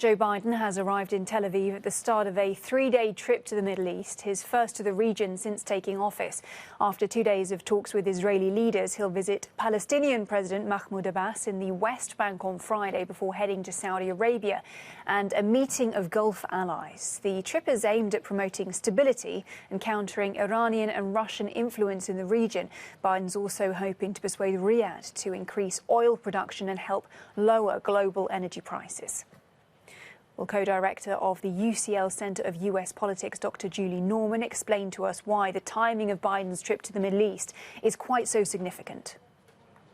Joe Biden has arrived in Tel Aviv at the start of a three-day trip to the Middle East, his first to the region since taking office. After 2 days of talks with Israeli leaders, he'll visit Palestinian President Mahmoud Abbas in the West Bank on Friday before heading to Saudi Arabia and a meeting of Gulf allies. The trip is aimed at promoting stability and countering Iranian and Russian influence in the region. Biden's also hoping to persuade Riyadh to increase oil production and help lower global energy prices. Well, co-director of the UCL Center of U.S. Politics, Dr. Julie Norman, explained to us why the timing of Biden's trip to the Middle East is quite so significant.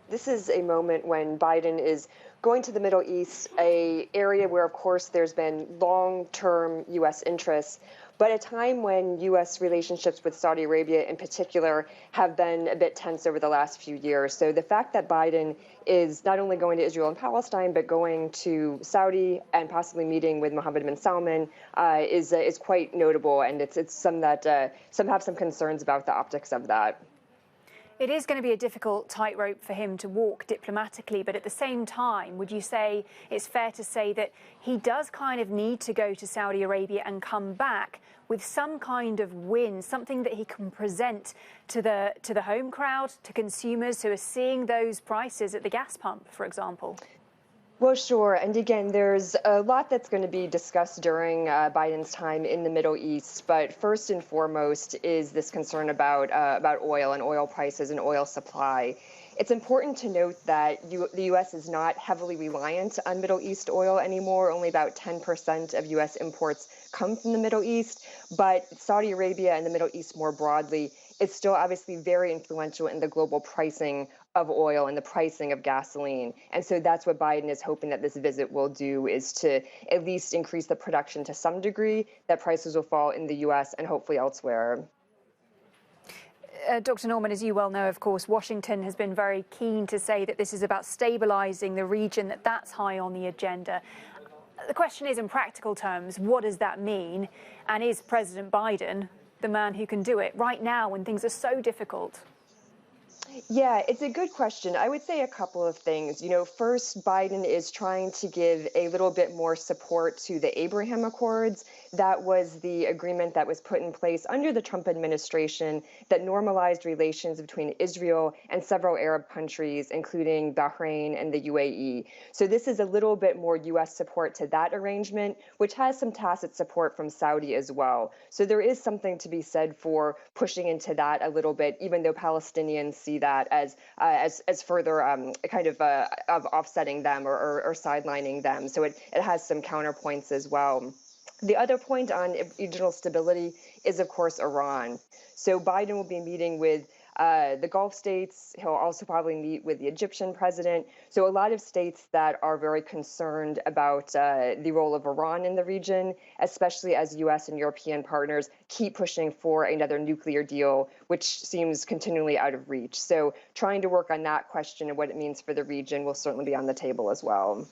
This is a moment when Biden is going to the Middle East, an area where, of course, there's been long-term U.S. interests, but a time when U.S. relationships with Saudi Arabia in particular have been a bit tense over the last few years. So the fact that Biden is not only going to Israel and Palestine, but going to Saudi and possibly meeting with Mohammed bin Salman is quite notable. And it's some that some have some concerns about the optics of that. It is going to be a difficult tightrope for him to walk diplomatically, but at the same time, would you say it's fair to say that he does kind of need to go to Saudi Arabia and come back with some kind of win, something that he can present to the home crowd, to consumers who are seeing those prices at the gas pump, for example? Well, sure. And again, there's a lot that's going to be discussed during Biden's time in the Middle East. But first and foremost is this concern about oil and oil prices and oil supply. It's important to note that the U.S. is not heavily reliant on Middle East oil anymore. Only about 10% of U.S. imports come from the Middle East. But Saudi Arabia and the Middle East more broadly is still obviously very influential in the global pricing of oil and the pricing of gasoline. And so that's what Biden is hoping that this visit will do, is to at least increase the production to some degree, that prices will fall in the U.S. and hopefully elsewhere. Dr. Norman, as you well know, of course, Washington has been very keen to say that this is about stabilizing the region, that's high on the agenda. The question is, in practical terms, what does that mean? And is President Biden the man who can do it right now when things are so difficult? Yeah, it's a good question. I would say a couple of things. First, Biden is trying to give a little bit more support to the Abraham Accords. That was the agreement that was put in place under the Trump administration that normalized relations between Israel and several Arab countries, including Bahrain and the UAE. So this is a little bit more U.S. support to that arrangement, which has some tacit support from Saudi as well. So there is something to be said for pushing into that a little bit, even though Palestinians see that as further of offsetting them or sidelining them. So it has some counterpoints as well. The other point on regional stability is, of course, Iran. So Biden will be meeting with the Gulf states. He'll also probably meet with the Egyptian president. So a lot of states that are very concerned about the role of Iran in the region, especially as U.S. and European partners keep pushing for another nuclear deal, which seems continually out of reach. So trying to work on that question and what it means for the region will certainly be on the table as well.